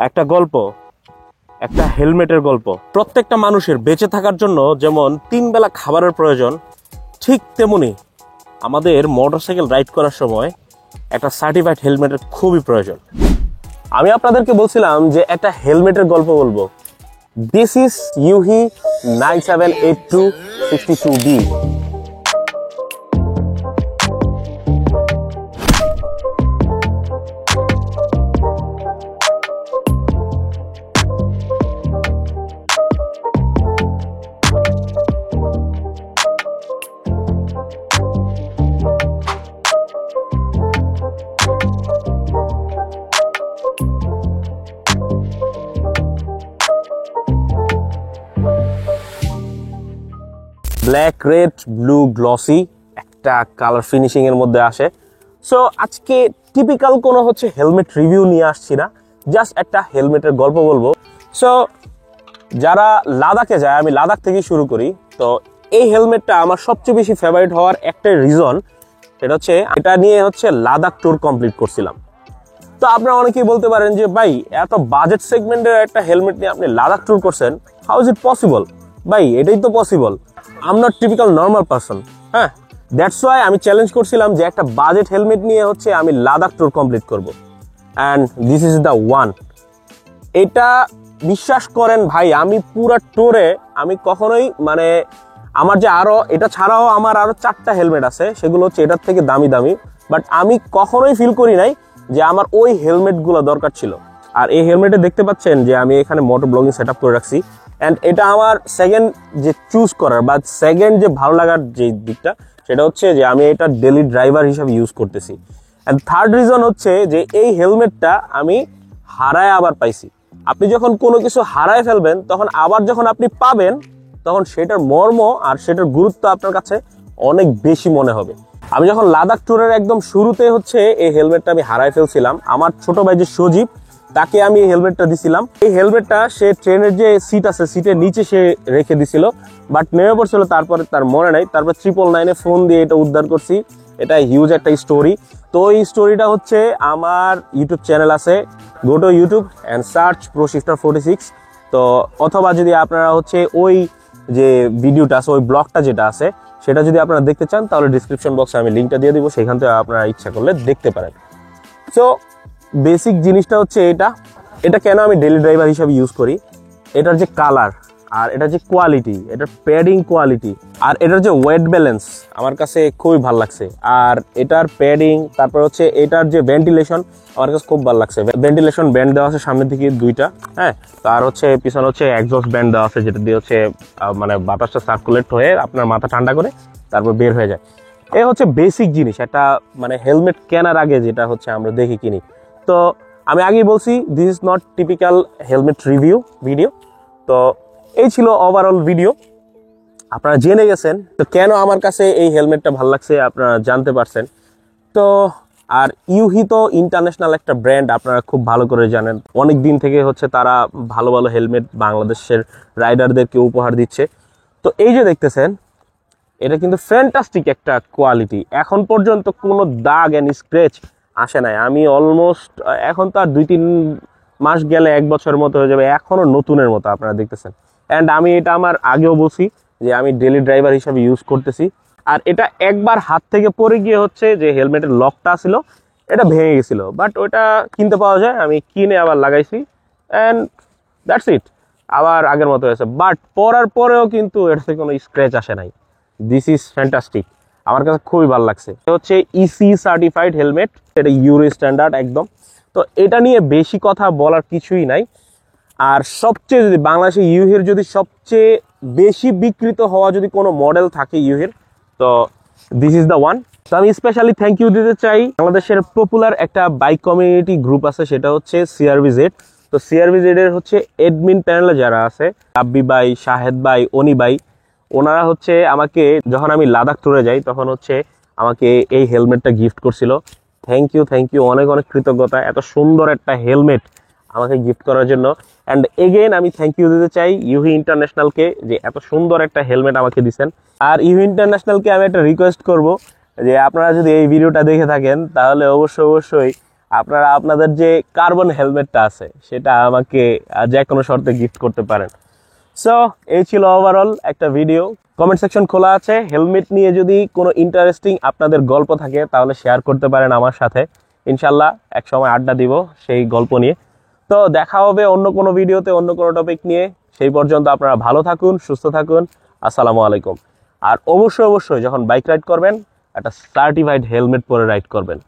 একটা গল্প, একটা হেলমেটের গল্প। প্রত্যেকটা মানুষের বেঁচে থাকার জন্য যেমন 3 বেলা খাবারের প্রয়োজন, ঠিক তেমনি আমাদের মোটরসাইকেল রাইড করার সময় একটা সার্টিফাইড হেলমেটের খুবই প্রয়োজন। আমি আপনাদেরকে বলছিলাম যে একটা হেলমেটের গল্প বলবো। দিস ইজ ইউহি 978262B। Black, red, blue, glossy একটা কালার ফিনিশিং এর মধ্যে আসে। সো আজকে টিপিক্যাল কোনো হেলমেট রিভিউ নিয়ে আসছি না, জাস্ট একটা হেলমেটের গল্প বলবো। সো যারা লাদাখে যায়, আমি লাদাখ থেকেই শুরু করি। তো এই হেলমেটটা আমার সবচেয়ে বেশি ফেভারিট হওয়ার একটা রিজন, সেটা এটা নিয়ে লাদাখ ট্যুর কমপ্লিট করছিলাম। তো আপনারা অনেকেই বলতে পারেন যে ভাই, এত বাজেট সেগমেন্টের একটা হেলমেট নিয়ে আপনি লাদাখ ট্যুর করছেন, হাউ ইজ ইট পসিবল? ভাই, এটাই তো possible. I am not typical normal person. হ্যাঁ, দ্যাটস ওয়াই আমি চ্যালেঞ্জ করছিলাম যে একটা বাজেট হেলমেট নিয়ে আমি লাদাখ ট্যুর কমপ্লিট করব, and this is the one. এটা বিশ্বাস করেন ভাই, আমি পুরো ট্যুরে আমি কখনোই আমার যে এটা ছাড়াও আমার আরো 4টা হেলমেট আছে, সেগুলো এটার থেকে দামি দামি, বাট আমি কখনোই ফিল করি নাই যে আমার ওই হেলমেটগুলো দরকার ছিল। আর এই হেলমেটে দেখতে পাচ্ছেন যে আমি এখানে মোটর ব্লগিং সেট আপ করে রাখছি, অ্যান্ড এটা আমার সেকেন্ড যে চুজ করার বা সেকেন্ড যে ভালো লাগার যে দিকটা, সেটা যে আমি এটা ডেইলি ড্রাইভার হিসাবে ইউজ করতেছি। অ্যান্ড থার্ড রিজন যে এই হেলমেটটা আমি হারায় আবার পাইছি। আপনি যখন কোনো কিছু হারায় ফেলবেন, তখন আবার যখন আপনি পাবেন, তখন সেটার মর্ম আর সেটার গুরুত্ব আপনার কাছে অনেক বেশি মনে হবে। আমি যখন লাদাখ ট্যুরের একদম শুরুতে এই হেলমেটটা আমি হারায় ফেলছিলাম, আমার ছোট ভাই যে সজীব, তাকে আমি এই হেলমেটটা দিছিলাম। এই হেলমেটটা সে ট্রেনের যে সিট আছে, সিটের নিচে সে রেখে দিছিল, বাট নেমে পড়ছিল, তারপরে তার মনে নাই। তারপর 999-এ ফোন দিয়ে এটা উদ্ধার করছি। এটা হিউজ একটা স্টোরি। তো এই স্টোরিটা আমার ইউটিউব চ্যানেল আছে, go to YouTube and search ProShifter46। তো অথবা যদি আপনারা ওই যে ভিডিওটা আছে, ওই ব্লগটা যেটা আছে, সেটা যদি আপনারা দেখতে চান, তাহলে ডিসক্রিপশন বক্সে আমি লিঙ্কটা দিয়ে দিব, সেখান থেকে আপনারা ইচ্ছা করলে দেখতে পারেন। সো বেসিক জিনিসটা এটা কেন আমি ডেইলি ড্রাইভার হিসাবে ইউজ করি, এটার যে কালার আর এটার যে কোয়ালিটি, এটার প্যাডিং কোয়ালিটি আর এটার যে ওয়েট ব্যালেন্স আমার কাছে খুবই ভালো লাগছে। আর এটার প্যাডিং, তারপর এটার যে ভেন্টিলেশন আমার কাছে খুব ভালো লাগছে। ভেন্টিলেশন ব্যান্ড দেওয়া আছে সামনের দিকে 2টা, হ্যাঁ। আর পিছনে এক্সস্ট ব্যান্ড দেওয়া আছে, যেটা দিয়ে বাতাসটা সার্কুলেট হয়ে আপনার মাথা ঠান্ডা করে তারপর বের হয়ে যায়। এ বেসিক জিনিস একটা হেলমেট কেনার আগে যেটা আমরা দেখি কিনি। তো আমি আগেই বলছি, this is not typical helmet review video. তো এই ছিল ওভারঅল ভিডিও, আপনারা জেনে গেছেন। তো কেন আমার কাছে এই হেলমেটটা ভালো লাগছে আপনারা জানতে পারছেন। তো আর ইউহি তো ইন্টারন্যাশনাল একটা ব্র্যান্ড, আপনারা খুব ভালো করে জানেন। অনেক দিন থেকে তারা ভালো ভালো হেলমেট বাংলাদেশের রাইডারদেরকে উপহার দিচ্ছে। তো এই যে দেখতেছেন, এটা কিন্তু ফ্যান্টাস্টিক একটা কোয়ালিটি। এখন পর্যন্ত কোনো দাগ এন্ড স্ক্র্যাচ আসে নাই। আমি অলমোস্ট এখন তো আর 2-3 মাস গেলে 1 বছরের মতো হয়ে যাবে, এখনো নতুনের মতো আপনারা দেখতেছেন। অ্যান্ড আমি এটা আমার আগেও বলছি যে আমি ডেইলি ড্রাইভার হিসাবে ইউজ করতেছি। আর এটা একবার হাত থেকে পড়ে গিয়ে যে হেলমেটের লকটা ছিল, এটা ভেঙে গেছিল, বাট ওটা কিনতে পাওয়া যায়, আমি কিনে আবার লাগাইছি, অ্যান্ড দ্যাটস ইট, আবার আগের মতো হয়েছে। বাট পরার পরেও কিন্তু এটাতে কোনো স্ক্র্যাচ আসে নাই। দিস ইজ ফ্যান্টাস্টিক, আমার কাছে খুবই ভালো লাগছে। ইসি সার্টিফাইড হেলমেট, এটা ইউরো স্ট্যান্ডার্ড একদম। তো এটা নিয়ে বেশি কথা বলার কিছুই নাই। আর সবচেয়ে যদি বাংলাদেশে ইউহির যদি সবচেয়ে বেশি বিক্রিত হওয়া যদি কোনো মডেল থাকে ইউহির, তো দিস ইজ দ্য ওয়ান। তো আমি স্পেশালি থ্যাংক ইউ দিতে চাই, বাংলাদেশের পপুলার একটা বাইক কমিউনিটি গ্রুপ আছে, সেটা CRVZ। তো CRVZ এর এডমিন প্যানেলে যারা আছে, রাব্বি ভাই, শাহেদ ভাই, অনি ভাই, ওনারা আমাকে যখন আমি লাদাখ ট্যুরে যাই, তখন আমাকে এই হেলমেটটা গিফট করছিল। থ্যাংক ইউ, অনেক অনেক কৃতজ্ঞতা এত সুন্দর একটা হেলমেট আমাকে গিফট করার জন্য। অ্যান্ড এগেইন আমি থ্যাংক ইউ দিতে চাই ইউহি ইন্টারন্যাশনালকে, যে এত সুন্দর একটা হেলমেট আমাকে দিচ্ছেন। আর ইউহি ইন্টারন্যাশনালকে আমি একটা রিকোয়েস্ট করব, যে আপনারা যদি এই ভিডিওটা দেখে থাকেন, তাহলে অবশ্যই আপনারা আপনাদের যে কার্বন হেলমেটটা আছে সেটা আমাকে যে কোনো শর্তে গিফট করতে পারেন। সো এই ছিল ওভারঅল একটা ভিডিও। কমেন্ট সেকশন খোলা আছে। হেলমেট নিয়ে যদি কোনো ইন্টারেস্টিং আপনাদের গল্প থাকে তাহলে শেয়ার করতে পারেন আমার সাথে। ইনশাল্লাহ এক সময় আড্ডা দিব সেই গল্প নিয়ে। তো দেখা হবে অন্য কোনো ভিডিওতে অন্য কোনো টপিক নিয়ে। সেই পর্যন্ত আপনারা ভালো থাকুন, সুস্থ থাকুন। আসসালামু আলাইকুম। আর অবশ্যই যখন বাইক রাইড করবেন একটা সার্টিফাইড হেলমেট পরে রাইড করবেন।